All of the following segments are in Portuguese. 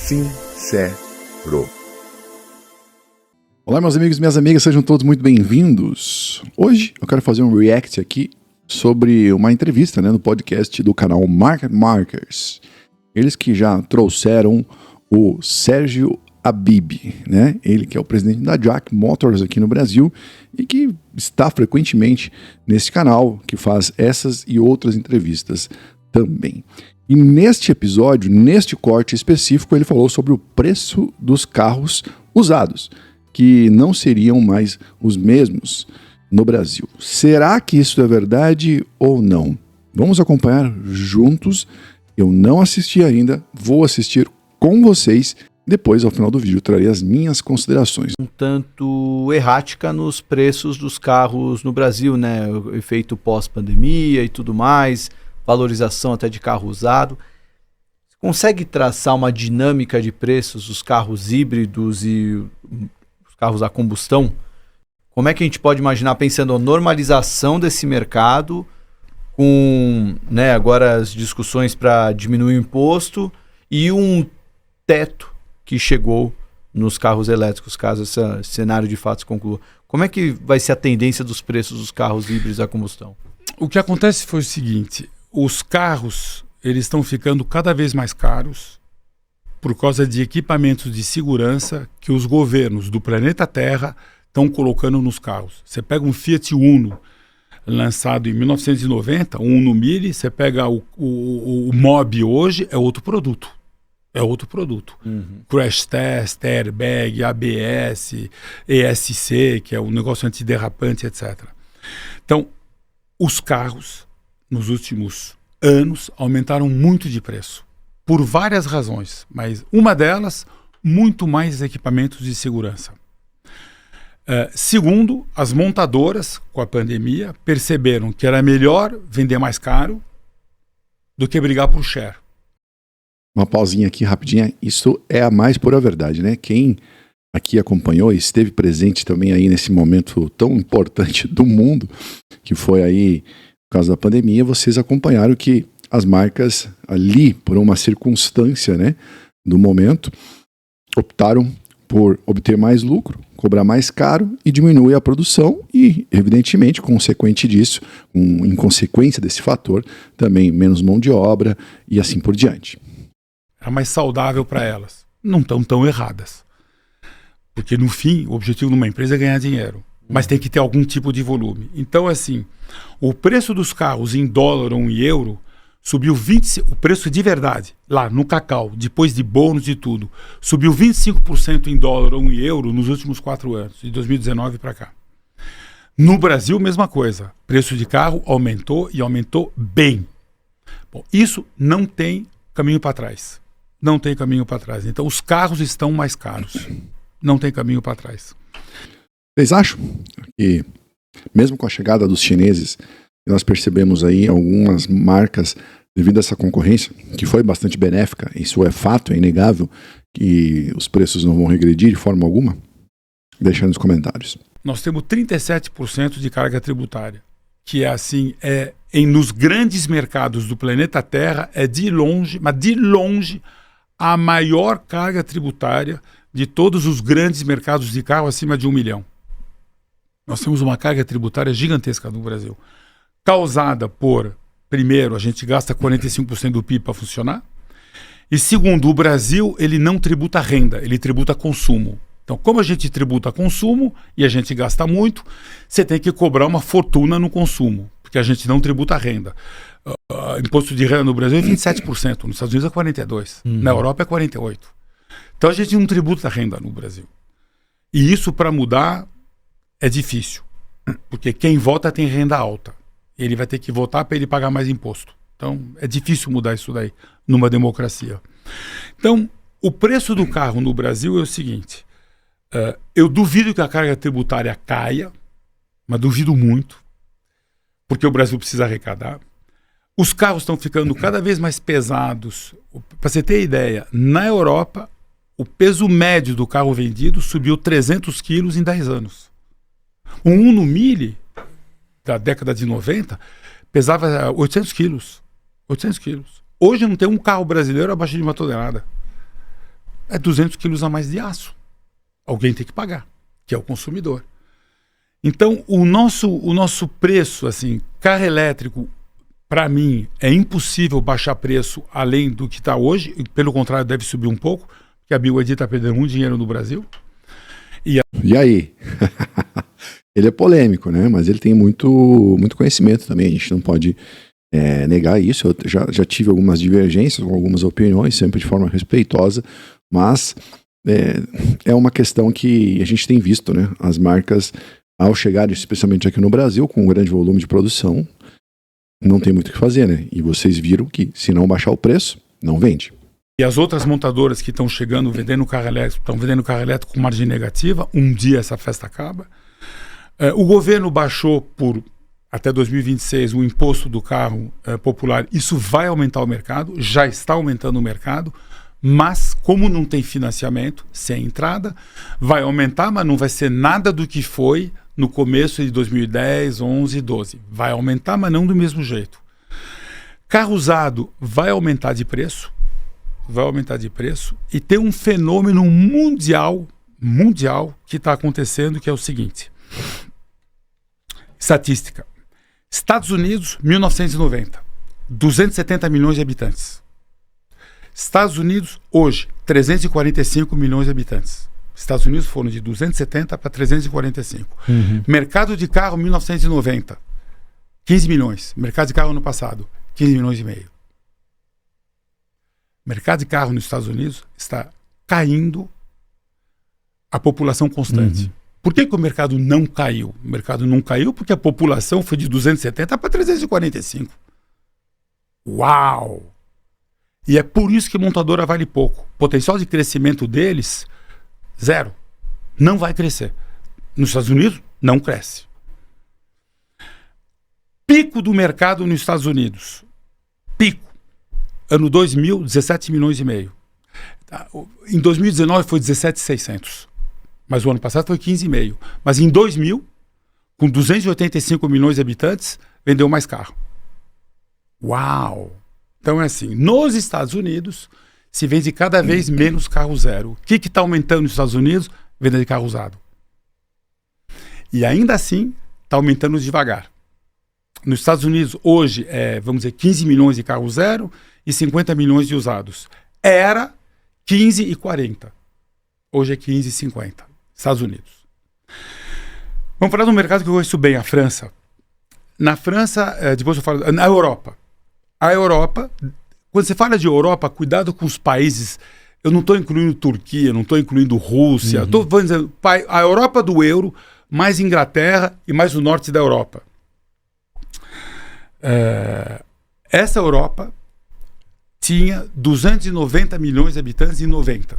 Sincero. Olá, meus amigos e minhas amigas, sejam todos muito bem-vindos. Hoje eu quero fazer um react aqui sobre uma entrevista, no podcast do canal Market Makers. Eles que já trouxeram o Sérgio Habib, Ele que é o presidente da Jack Motors aqui no Brasil e que está frequentemente nesse canal, que faz essas e outras entrevistas também. E neste episódio, neste corte específico, ele falou sobre o preço dos carros usados, que não seriam mais os mesmos no Brasil. Será que isso é verdade ou não? Vamos acompanhar juntos. Eu não assisti ainda, vou assistir com vocês. Depois, ao final do vídeo, eu trarei as minhas considerações. Um tanto errática nos preços dos carros no Brasil, O efeito pós-pandemia e tudo mais, valorização até de carro usado. Você consegue traçar uma dinâmica de preços dos carros híbridos e os carros a combustão? Como é que a gente pode imaginar, pensando a normalização desse mercado, com agora as discussões para diminuir o imposto e um teto que chegou nos carros elétricos, caso esse cenário de fato se conclua? Como é que vai ser a tendência dos preços dos carros híbridos a combustão? O que acontece foi o seguinte: os carros eles estão ficando cada vez mais caros por causa de equipamentos de segurança que os governos do planeta Terra estão colocando nos carros. Você pega um Fiat Uno lançado em 1990, um Uno Mille, você pega o Mobi hoje, é outro produto. É outro produto. Crash Test, Airbag, ABS, ESC, que é um negócio antiderrapante, etc. Então, os carros, nos últimos anos, aumentaram muito de preço. Por várias razões. Mas uma delas, muito mais equipamentos de segurança. Segundo, as montadoras, com a pandemia, perceberam que era melhor vender mais caro do que brigar por share. Uma pausinha aqui rapidinha, isso é a mais pura verdade, Quem aqui acompanhou e esteve presente também aí nesse momento tão importante do mundo, que foi aí, por causa da pandemia, vocês acompanharam que as marcas ali, por uma circunstância, do momento, optaram por obter mais lucro, cobrar mais caro e diminuir a produção e, evidentemente, consequente disso, em consequência desse fator, também menos mão de obra e assim por diante. Era mais saudável para elas. Não estão tão erradas. Porque, no fim, o objetivo de uma empresa é ganhar dinheiro. Mas tem que ter algum tipo de volume. Então, assim, o preço dos carros em dólar ou em euro subiu o preço de verdade, lá no cacau, depois de bônus e tudo, subiu 25% em dólar ou em euro nos últimos 4 anos, de 2019 para cá. No Brasil, mesma coisa. Preço de carro aumentou e aumentou bem. Bom, isso não tem caminho para trás. Não tem caminho para trás. Então, os carros estão mais caros. Não tem caminho para trás. Vocês acham que, mesmo com a chegada dos chineses, nós percebemos aí algumas marcas, devido a essa concorrência, que foi bastante benéfica, isso é fato, é inegável, que os preços não vão regredir de forma alguma? Deixa nos comentários. Nós temos 37% de carga tributária, que é assim, nos grandes mercados do planeta Terra, é de longe, mas de longe, a maior carga tributária de todos os grandes mercados de carro acima de 1 milhão. Nós temos uma carga tributária gigantesca no Brasil, causada por, primeiro, a gente gasta 45% do PIB para funcionar, e segundo, o Brasil ele não tributa renda, ele tributa consumo. Então, como a gente tributa consumo e a gente gasta muito, você tem que cobrar uma fortuna no consumo, porque a gente não tributa renda. Imposto de renda no Brasil é 27%, nos Estados Unidos é 42%, na Europa é 48%. Então a gente não tributa renda no Brasil. E isso, para mudar, é difícil, porque quem vota tem renda alta. Ele vai ter que votar para ele pagar mais imposto. Então é difícil mudar isso daí numa democracia. Então, o preço do carro no Brasil é o seguinte: eu duvido que a carga tributária caia, mas duvido muito, porque o Brasil precisa arrecadar. Os carros estão ficando cada vez mais pesados. Para você ter ideia, na Europa, o peso médio do carro vendido subiu 300 quilos em 10 anos. Um Uno Mille, da década de 90, pesava 800 quilos. 800 quilos. Hoje não tem um carro brasileiro abaixo de 1 tonelada. é 200 quilos a mais de aço. Alguém tem que pagar, que é o consumidor. Então, o nosso preço, assim, carro elétrico, para mim, é impossível baixar preço além do que está hoje. Pelo contrário, deve subir um pouco, porque a BYD está perdendo muito dinheiro no Brasil. E aí? Ele é polêmico, né? Mas ele tem muito conhecimento também. A gente não pode negar isso. Eu já tive algumas divergências, algumas opiniões, sempre de forma respeitosa, mas é uma questão que a gente tem visto, né? As marcas, ao chegarem, especialmente aqui no Brasil, com um grande volume de produção, não tem muito o que fazer, né? E vocês viram que, se não baixar o preço, não vende. E as outras montadoras que estão chegando, vendendo carro elétrico, estão vendendo carro elétrico com margem negativa. Um dia essa festa acaba. O governo baixou até 2026 o imposto do carro popular. Isso vai aumentar o mercado, já está aumentando o mercado, mas como não tem financiamento, sem entrada, vai aumentar, mas não vai ser nada do que foi no começo de 2010, 11, 12. Vai aumentar, mas não do mesmo jeito. Carro usado vai aumentar de preço. E tem um fenômeno mundial que está acontecendo, que é o seguinte. Estatística. Estados Unidos, 1990, 270 milhões de habitantes. Estados Unidos, hoje, 345 milhões de habitantes. Estados Unidos foram de 270 para 345. Mercado de carro, 1990, 15 milhões. Mercado de carro ano passado, 15 milhões e meio. Mercado de carro nos Estados Unidos está caindo a população constante. Por que o mercado não caiu? O mercado não caiu porque a população foi de 270 para 345. Uau! E é por isso que a montadora vale pouco. O potencial de crescimento deles, zero. Não vai crescer. Nos Estados Unidos, não cresce. Pico do mercado nos Estados Unidos. Pico. Ano 2000, 17 milhões e meio. Em 2019 foi 17,600. Mas o ano passado foi 15,5. Mas em 2000, com 285 milhões de habitantes, vendeu mais carro. Uau! Então é assim, nos Estados Unidos se vende cada vez menos carro zero. O que está aumentando nos Estados Unidos? Venda de carro usado. E ainda assim, está aumentando devagar. Nos Estados Unidos, hoje, vamos dizer, 15 milhões de carro zero e 50 milhões de usados. Era 15 e 40. Hoje é 15 e 50. Estados Unidos. Vamos falar de um mercado que eu conheço bem, a França. Na França, depois eu falo... Na Europa. A Europa, quando você fala de Europa, cuidado com os países... Eu não estou incluindo Turquia, não estou incluindo Rússia. Estou dizendo a Europa do euro, mais Inglaterra e mais o norte da Europa. Essa Europa tinha 290 milhões de habitantes em 90.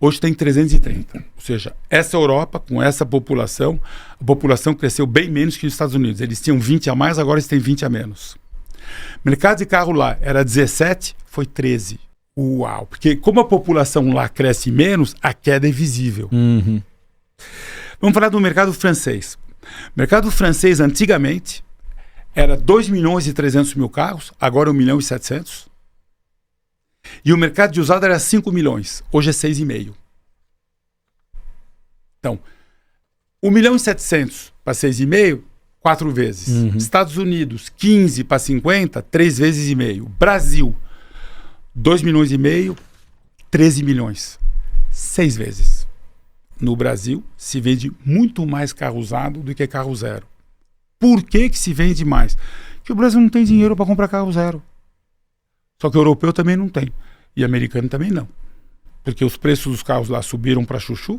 Hoje tem 330. Ou seja, essa Europa, com essa população, a população cresceu bem menos que os Estados Unidos. Eles tinham 20 a mais, agora eles têm 20 a menos. Mercado de carro lá era 17, foi 13. Uau! Porque como a população lá cresce menos, a queda é visível. Vamos falar do mercado francês. O mercado francês, antigamente, era 2 milhões e 300 mil carros, agora 1 milhão e 700. E o mercado de usado era 5 milhões, hoje é 6,5. Então, 1 milhão e 700 para 6,5, 4 vezes. Estados Unidos, 15 para 50, 3 vezes e meio. Brasil, 2 milhões e meio, 13 milhões. 6 vezes. No Brasil, se vende muito mais carro usado do que carro zero. Por que se vende mais? Porque o Brasil não tem dinheiro para comprar carro zero. Só que o europeu também não tem. E o americano também não. Porque os preços dos carros lá subiram para chuchu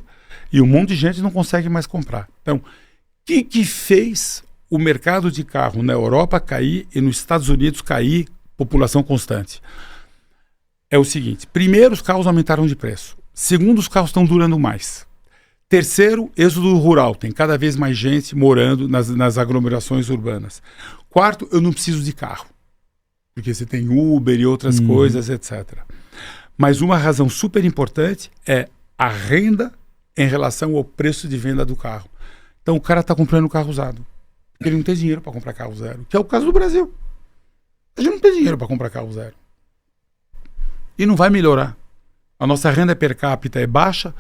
e um monte de gente não consegue mais comprar. Então, o que fez o mercado de carro na Europa cair e nos Estados Unidos cair população constante? É o seguinte. Primeiro, os carros aumentaram de preço. Segundo, os carros estão durando mais. Terceiro, êxodo rural. Tem cada vez mais gente morando nas aglomerações urbanas. Quarto, eu não preciso de carro. Porque você tem Uber e outras coisas, etc. Mas uma razão super importante é a renda em relação ao preço de venda do carro. Então o cara está comprando carro usado. Porque ele não tem dinheiro para comprar carro zero. Que é o caso do Brasil. A gente não tem dinheiro para comprar carro zero. E não vai melhorar. A nossa renda per capita é baixa,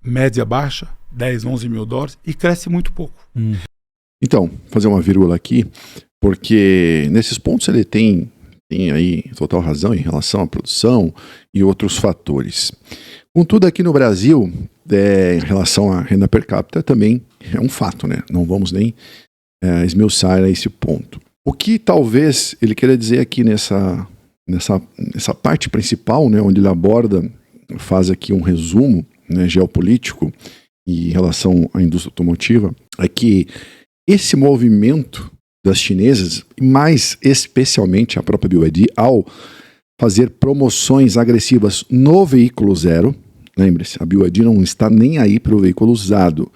média baixa, 10, 11 mil dólares, e cresce muito pouco. Então, fazer uma vírgula aqui, porque nesses pontos ele tem aí total razão em relação à produção e outros fatores. Contudo, aqui no Brasil, em relação à renda per capita, também é um fato, né? Não vamos nem esmiuçar esse ponto. O que talvez ele queira dizer aqui nessa parte principal, né, onde ele faz aqui um resumo, né, geopolítico em relação à indústria automotiva, é que esse movimento das chinesas, mais especialmente a própria BYD, ao fazer promoções agressivas no veículo zero, lembre-se, a BYD não está nem aí para o veículo usado.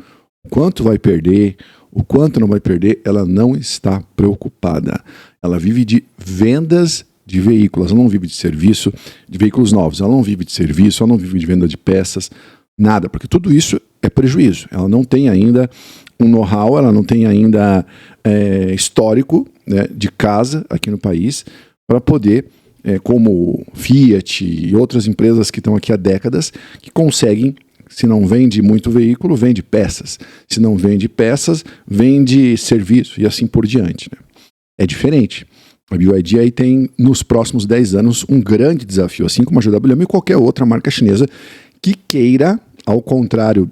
O quanto vai perder, o quanto não vai perder, ela não está preocupada. Ela vive de vendas de veículos, ela não vive de serviço, de veículos novos, ela não vive de serviço, ela não vive de venda de peças, nada, porque tudo isso é prejuízo. Ela não tem ainda um know-how, ela não tem ainda histórico, né, de casa aqui no país para poder, como Fiat e outras empresas que estão aqui há décadas, que conseguem, se não vende muito veículo, vende peças. Se não vende peças, vende serviço e assim por diante, né? É diferente. A BYD aí tem, nos próximos 10 anos, um grande desafio, assim como a GWM e qualquer outra marca chinesa que queira, ao contrário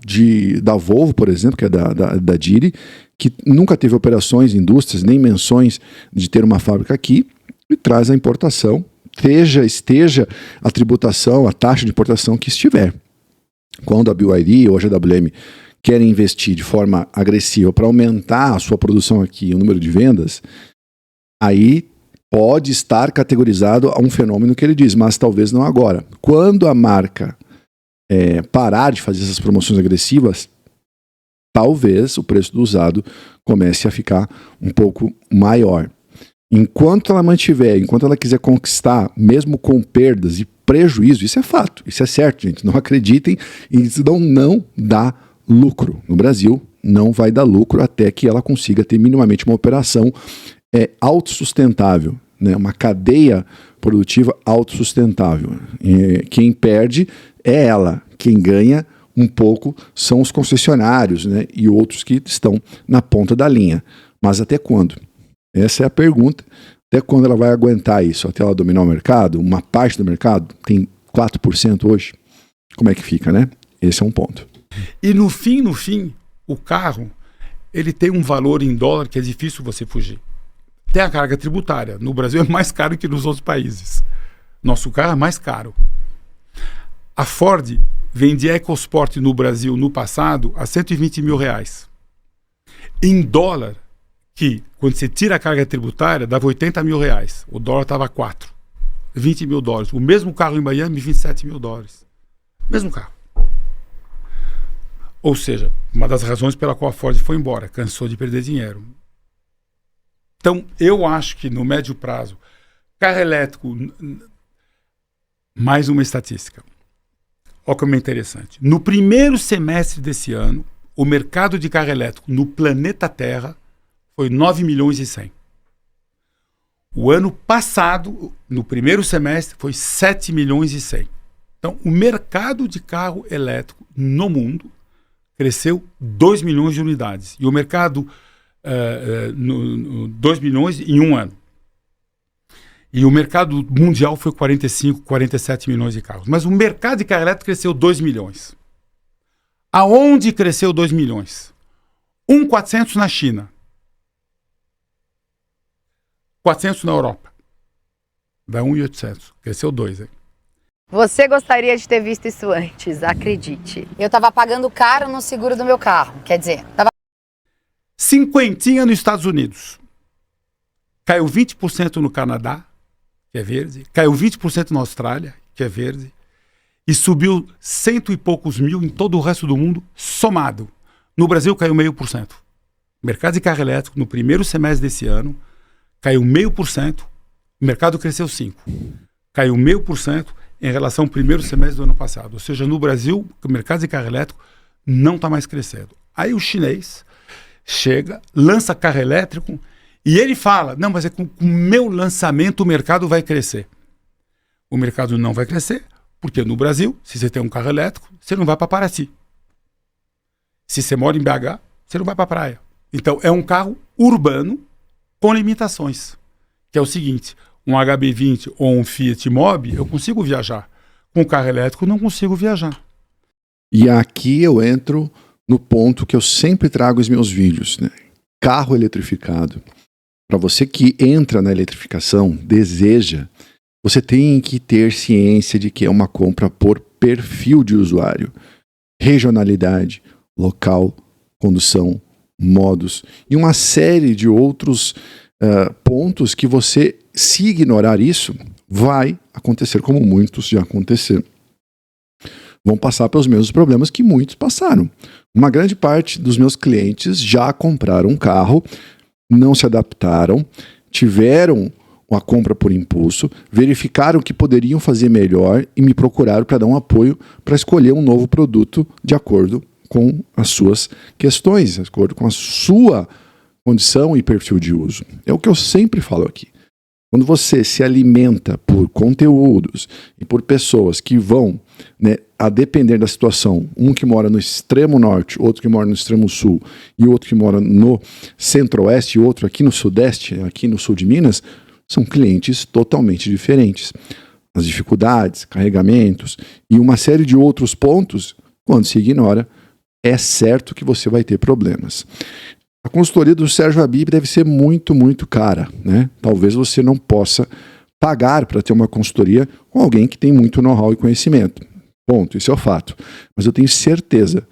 da Volvo, por exemplo, que é da Geely, que nunca teve operações, indústrias, nem menções de ter uma fábrica aqui, e traz a importação, esteja a tributação, a taxa de importação que estiver. Quando a BYD ou a GWM querem investir de forma agressiva para aumentar a sua produção aqui, o número de vendas, aí pode estar categorizado a um fenômeno que ele diz, mas talvez não agora. Quando a marca parar de fazer essas promoções agressivas, talvez o preço do usado comece a ficar um pouco maior. Enquanto ela quiser conquistar, mesmo com perdas e prejuízo, isso é fato, isso é certo, gente. Não acreditem, isso não dá lucro. No Brasil, não vai dar lucro até que ela consiga ter minimamente uma operação autossustentável, né? Uma cadeia produtiva autossustentável. Quem perde é ela, quem ganha um pouco são os concessionários, né? E outros que estão na ponta da linha. Mas até quando? Essa é a pergunta. Até quando ela vai aguentar isso? Até ela dominar o mercado? Uma parte do mercado? Tem 4% hoje? Como é que fica, né? Esse é um ponto. E no fim, o carro, ele tem um valor em dólar que é difícil você fugir. Tem a carga tributária. No Brasil é mais caro que nos outros países. Nosso carro é mais caro. A Ford vendia EcoSport no Brasil no passado a R$120 mil. Em dólar, que quando você tira a carga tributária, dava R$80 mil. O dólar estava 4. 20 mil dólares. O mesmo carro em Miami, 27 mil dólares. Mesmo carro. Ou seja, uma das razões pela qual a Ford foi embora. Cansou de perder dinheiro. Então, eu acho que no médio prazo, carro elétrico, mais uma estatística. Olha como é interessante. No primeiro semestre desse ano, o mercado de carro elétrico no planeta Terra foi 9 milhões e 100. O ano passado, no primeiro semestre, foi 7 milhões e 100. Então, o mercado de carro elétrico no mundo cresceu 2 milhões de unidades. E o mercado 2 milhões em um ano. E o mercado mundial foi 45, 47 milhões de carros. Mas o mercado de carro elétrico cresceu 2 milhões. Aonde cresceu 2 milhões? 1,400 na China. 400 na Europa. Dá 1.800. Cresceu 2, hein? Você gostaria de ter visto isso antes, acredite. Eu estava pagando caro no seguro do meu carro. Quer dizer, estava... 50 nos Estados Unidos. Caiu 20% no Canadá, que é verde. Caiu 20% na Austrália, que é verde. E subiu 100 e poucos mil em todo o resto do mundo, somado. No Brasil caiu 0,5%. O mercado de carro elétrico, no primeiro semestre desse ano, caiu 0,5%. O mercado cresceu 5%. Caiu 0,5% em relação ao primeiro semestre do ano passado. Ou seja, no Brasil, o mercado de carro elétrico não está mais crescendo. Aí o chinês chega, lança carro elétrico e ele fala, não, mas é com o meu lançamento o mercado vai crescer. O mercado não vai crescer Porque no Brasil, se você tem um carro elétrico, você não vai para Paraty. Se você mora em BH, você não vai para a praia. Então, é um carro urbano com limitações. Que é o seguinte, um HB20 ou um Fiat Mobi, eu consigo viajar. Com carro elétrico, não consigo viajar. E aqui eu entro no ponto que eu sempre trago nos meus vídeos, né? Carro eletrificado. Para você que entra na eletrificação, deseja, você tem que ter ciência de que é uma compra por perfil de usuário. Regionalidade, local, condução, modos e uma série de outros pontos que você, se ignorar isso, vai acontecer como muitos já aconteceram. Vão passar pelos mesmos problemas que muitos passaram. Uma grande parte dos meus clientes já compraram um carro, não se adaptaram, tiveram a compra por impulso, verificaram que poderiam fazer melhor e me procuraram para dar um apoio para escolher um novo produto de acordo com as suas questões, de acordo com a sua condição e perfil de uso. É o que eu sempre falo aqui. Quando você se alimenta por conteúdos e por pessoas que vão, né, a depender da situação, um que mora no extremo norte, outro que mora no extremo sul e outro que mora no centro-oeste e outro aqui no sudeste, aqui no sul de Minas, são clientes totalmente diferentes. As dificuldades, carregamentos e uma série de outros pontos, quando se ignora, é certo que você vai ter problemas. A consultoria do Sérgio Habib deve ser muito, muito cara, né? Talvez você não possa pagar para ter uma consultoria com alguém que tem muito know-how e conhecimento. Ponto, isso é o fato. Mas eu tenho certeza,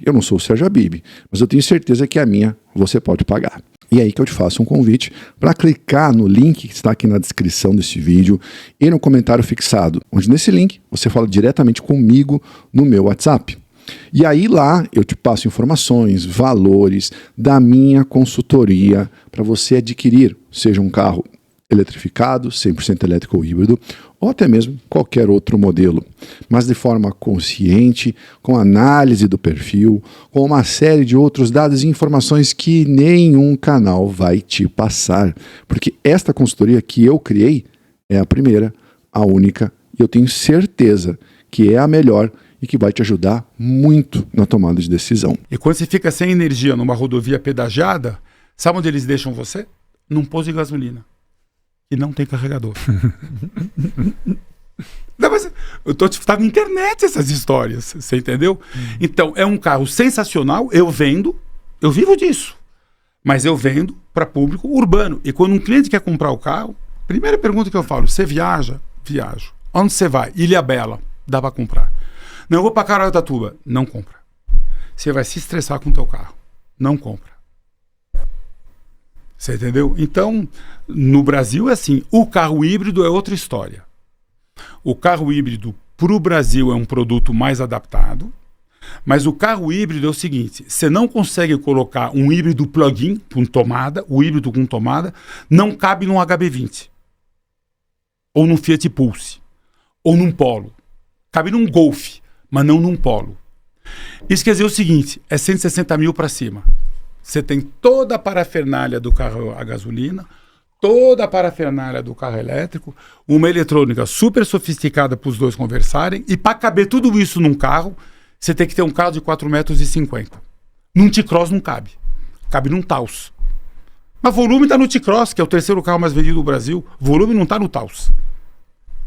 eu não sou o Sérgio Habib, mas eu tenho certeza que a minha você pode pagar. E é aí que eu te faço um convite para clicar no link que está aqui na descrição desse vídeo e no comentário fixado, onde nesse link você fala diretamente comigo no meu WhatsApp. E aí lá eu te passo informações, valores da minha consultoria para você adquirir, seja um carro eletrificado, 100% elétrico ou híbrido, ou até mesmo qualquer outro modelo, mas de forma consciente, com análise do perfil, com uma série de outros dados e informações que nenhum canal vai te passar, porque esta consultoria que eu criei é a primeira, a única, e eu tenho certeza que é a melhor e que vai te ajudar muito na tomada de decisão. E quando você fica sem energia numa rodovia pedagiada, sabe onde eles deixam você? Num posto de gasolina. E não tem carregador. Não, mas tá na internet essas histórias, você entendeu? Então, é um carro sensacional, eu vivo disso. Mas eu vendo para público urbano. E quando um cliente quer comprar o carro, primeira pergunta que eu falo, você viaja? Viajo. Onde você vai? Ilhabela. Dá para comprar. Não, eu vou para Caraguatatuba. Não compra. Você vai se estressar com o teu carro. Não compra. Você entendeu? Então, no Brasil é assim, o carro híbrido é outra história. O carro híbrido para o Brasil é um produto mais adaptado, mas o carro híbrido é o seguinte, você não consegue colocar um híbrido plug-in com tomada, o híbrido com tomada, não cabe num HB20, ou num Fiat Pulse, ou num Polo. Cabe num Golf, mas não num Polo. Isso quer dizer o seguinte, é 160 mil para cima. Você tem toda a parafernália do carro a gasolina, toda a parafernália do carro elétrico, uma eletrônica super sofisticada para os dois conversarem, e para caber tudo isso num carro, você tem que ter um carro de 4,50 metros. Num T-Cross não cabe. Cabe num Taos. Mas volume está no T-Cross, que é o terceiro carro mais vendido do Brasil. Volume não está no Taos.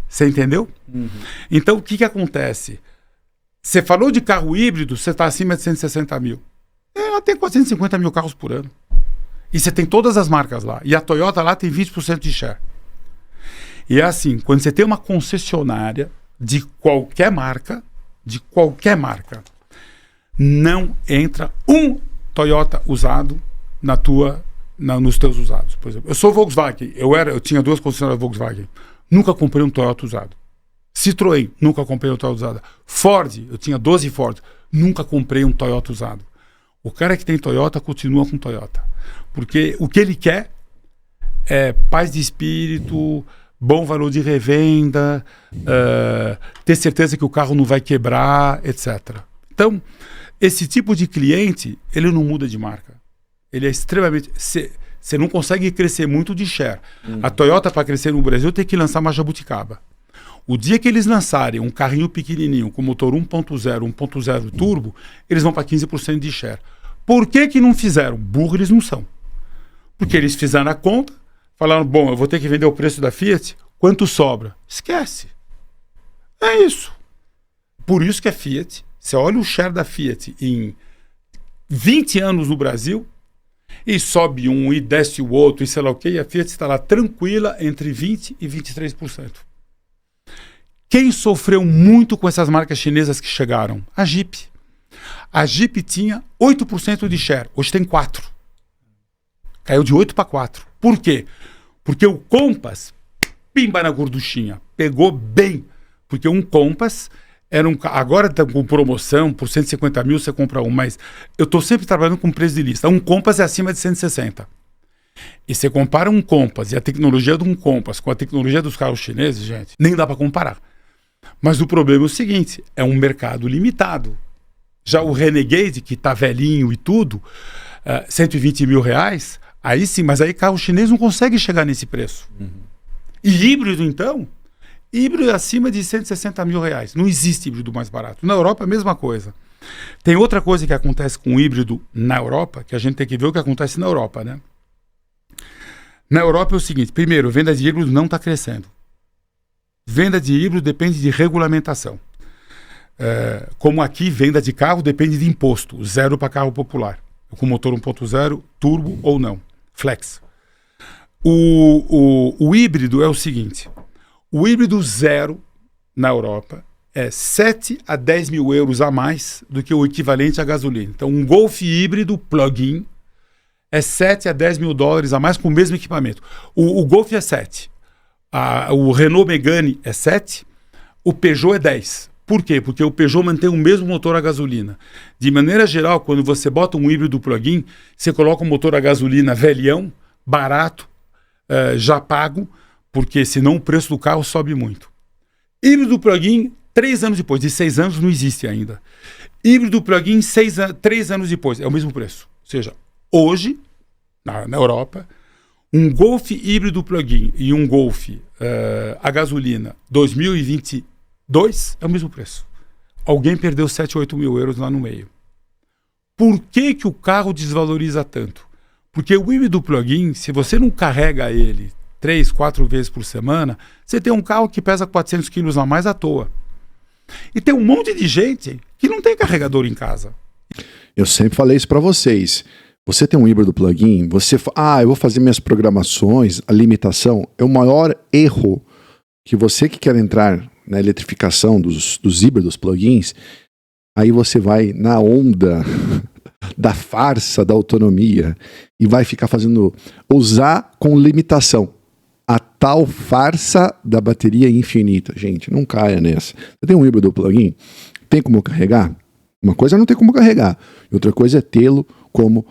Você entendeu? Então, o que acontece? Você falou de carro híbrido, você está acima de 160 mil. Ela tem 450 mil carros por ano. E você tem todas as marcas lá. E a Toyota lá tem 20% de share. E é assim, quando você tem uma concessionária de qualquer marca, não entra um Toyota usado nos teus usados. Por exemplo, eu sou Volkswagen, eu tinha 2 concessionárias Volkswagen. Nunca comprei um Toyota usado. Citroën, nunca comprei um Toyota usado. Ford, eu tinha 12 Ford. Nunca comprei um Toyota usado. O cara que tem Toyota continua com Toyota. Porque o que ele quer é paz de espírito, bom valor de revenda, ter certeza que o carro não vai quebrar, etc. Então, esse tipo de cliente, ele não muda de marca. Ele é extremamente... Você não consegue crescer muito de share. A Toyota, para crescer no Brasil, tem que lançar uma jabuticaba. O dia que eles lançarem um carrinho pequenininho com motor 1.0, 1.0 turbo, eles vão para 15% de share. Por que não fizeram? Burro eles não são. Porque eles fizeram a conta, falaram, bom, eu vou ter que vender o preço da Fiat, quanto sobra? Esquece. É isso. Por isso que a Fiat, você olha o share da Fiat em 20 anos no Brasil, e sobe um e desce o outro, e sei lá o quê, e a Fiat está lá tranquila entre 20% e 23%. Quem sofreu muito com essas marcas chinesas que chegaram? A Jeep. A Jeep tinha 8% de share, hoje tem 4%. Caiu de 8 para 4%. Por quê? Porque o Compass, pimba na gorduchinha, pegou bem. Porque um Compass era um carro, agora está com promoção, por 150 mil você compra um, mas eu estou sempre trabalhando com preço de lista. Um Compass é acima de 160. E você compara um Compass e a tecnologia de um Compass com a tecnologia dos carros chineses, gente, nem dá para comparar. Mas o problema é o seguinte, é um mercado limitado. Já o Renegade, que está velhinho e tudo, 120 mil reais, aí sim, mas aí carro chinês não consegue chegar nesse preço. E híbrido, então? Híbrido é acima de 160 mil reais. Não existe híbrido mais barato. Na Europa é a mesma coisa. Tem outra coisa que acontece com o híbrido na Europa, que a gente tem que ver o que acontece na Europa, né? Na Europa é o seguinte, primeiro, venda de híbrido não está crescendo. Venda de híbrido depende de regulamentação. Como aqui, venda de carro depende de imposto. 0 para carro popular. Com motor 1.0, turbo ou não. Flex. O híbrido é o seguinte. O híbrido 0 na Europa é 7 a 10 mil euros a mais do que o equivalente à gasolina. Então, um Golf híbrido plug-in é 7 a 10 mil dólares a mais com o mesmo equipamento. O Golf é 7. O Renault Megane é 7. O Peugeot é 10. Por quê? Porque o Peugeot mantém o mesmo motor a gasolina. De maneira geral, quando você bota um híbrido plug-in, você coloca um motor a gasolina velhão, barato, já pago, porque senão o preço do carro sobe muito. Híbrido plug-in, 3 anos depois, de 6 anos não existe ainda. Híbrido plug-in, 3 anos depois, é o mesmo preço. Ou seja, hoje, na Europa, um Golf híbrido plug-in e um Golf a gasolina 2022 é o mesmo preço. Alguém perdeu 7, 8 mil euros lá no meio. Por que o carro desvaloriza tanto? Porque o híbrido plug-in, se você não carrega ele 3, 4 vezes por semana, você tem um carro que pesa 400 quilos a mais à toa. E tem um monte de gente que não tem carregador em casa. Eu sempre falei isso para vocês. Você tem um híbrido plug-in, eu vou fazer minhas programações, a limitação é o maior erro que você que quer entrar na eletrificação dos híbridos plug-ins, aí você vai na onda da farsa da autonomia e vai ficar usar com limitação. A tal farsa da bateria infinita. Gente, não caia nessa. Você tem um híbrido plug-in? Tem como carregar? Uma coisa é não ter como carregar. E outra coisa é tê-lo como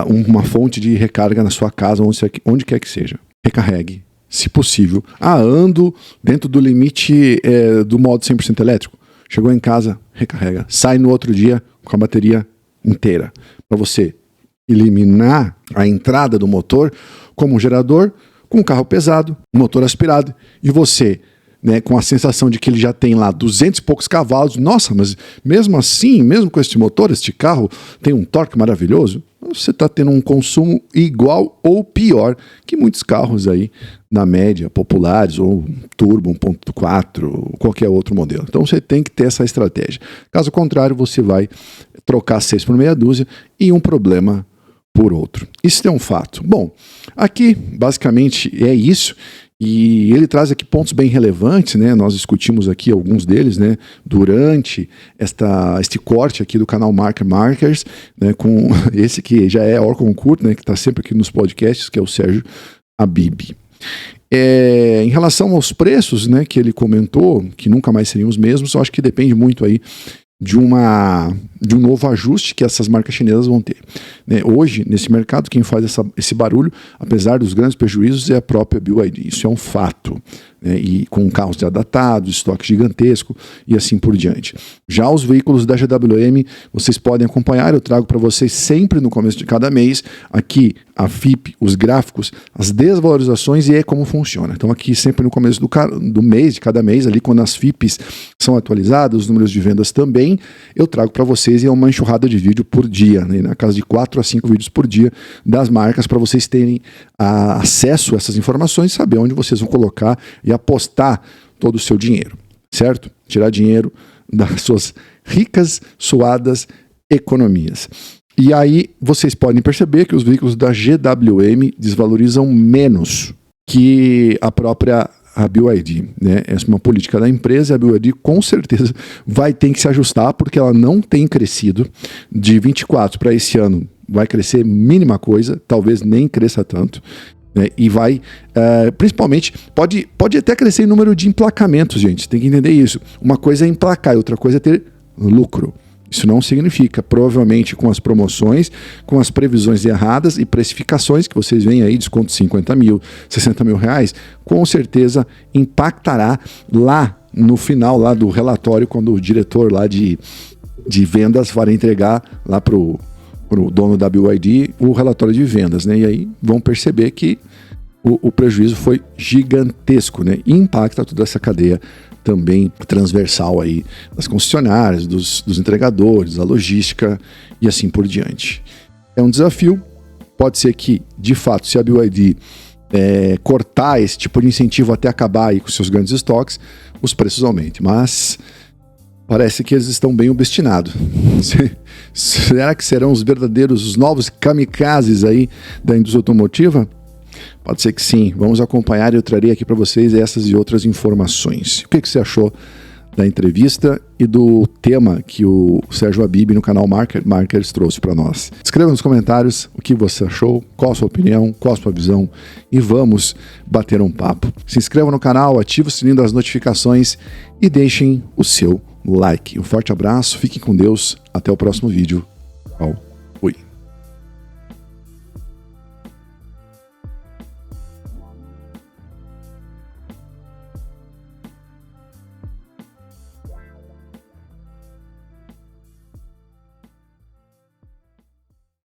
uma fonte de recarga na sua casa, onde quer que seja. Recarregue, se possível. Ando dentro do limite do modo 100% elétrico. Chegou em casa, recarrega. Sai no outro dia com a bateria inteira. Para você eliminar a entrada do motor como um gerador com um carro pesado, motor aspirado, e você, né, com a sensação de que ele já tem lá 200 e poucos cavalos, nossa, mas mesmo assim, mesmo com este motor, este carro tem um torque maravilhoso, você está tendo um consumo igual ou pior que muitos carros aí, na média, populares, ou turbo 1.4, ou qualquer outro modelo. Então você tem que ter essa estratégia. Caso contrário, você vai trocar 6 por meia dúzia e um problema por outro. Isso é um fato. Bom, aqui basicamente é isso, e ele traz aqui pontos bem relevantes, né? Nós discutimos aqui alguns deles, né? Durante este corte aqui do canal Markers, né? Com esse que já é Orconcourt, né? Que está sempre aqui nos podcasts, que é o Sérgio Habib. Em relação aos preços, né? Que ele comentou, que nunca mais seriam os mesmos, eu acho que depende muito aí de um novo ajuste que essas marcas chinesas vão ter. Né? Hoje, nesse mercado, quem faz esse barulho, apesar dos grandes prejuízos, é a própria BYD. Isso é um fato. né, e com carros já datados, estoque gigantesco e assim por diante. Já os veículos da GWM, vocês podem acompanhar, eu trago para vocês sempre no começo de cada mês, aqui a FIP, os gráficos, as desvalorizações e como funciona. Então aqui sempre no começo do mês, de cada mês, ali quando as FIPs são atualizadas, os números de vendas também, eu trago para vocês e é uma enxurrada de vídeo por dia, né, na casa de 4 a 5 vídeos por dia das marcas para vocês terem acesso a essas informações e saber onde vocês vão colocar e apostar todo o seu dinheiro, certo? Tirar dinheiro das suas ricas, suadas economias. E aí vocês podem perceber que os veículos da GWM desvalorizam menos que a própria BYD, né? Essa é uma política da empresa e a BYD com certeza vai ter que se ajustar porque ela não tem crescido de 24 para esse ano. Vai crescer mínima coisa, talvez nem cresça tanto, né? E vai, principalmente, pode até crescer em número de emplacamentos, gente, tem que entender isso. Uma coisa é emplacar e outra coisa é ter lucro. Isso não significa, provavelmente com as promoções, com as previsões erradas e precificações que vocês veem aí, desconto de 50 mil, 60 mil reais, com certeza impactará lá no final lá do relatório, quando o diretor lá de vendas vai entregar lá para o dono da BYD o relatório de vendas, né? E aí vão perceber que o prejuízo foi gigantesco, né? E impacta toda essa cadeia também transversal aí das concessionárias, dos entregadores, da logística e assim por diante. É um desafio, pode ser que, de fato, se a BYD cortar esse tipo de incentivo até acabar aí com seus grandes estoques, os preços aumentem, mas parece que eles estão bem obstinados. Será que serão os verdadeiros, os novos kamikazes aí da indústria automotiva? Pode ser que sim. Vamos acompanhar e eu trarei aqui para vocês essas e outras informações. O que você achou da entrevista e do tema que o Sérgio Habib no canal Markers trouxe para nós? Escreva nos comentários o que você achou, qual a sua opinião, qual a sua visão e vamos bater um papo. Se inscreva no canal, ative o sininho das notificações e deixem o seu like. Um forte abraço, fiquem com Deus, até o próximo vídeo. Tchau.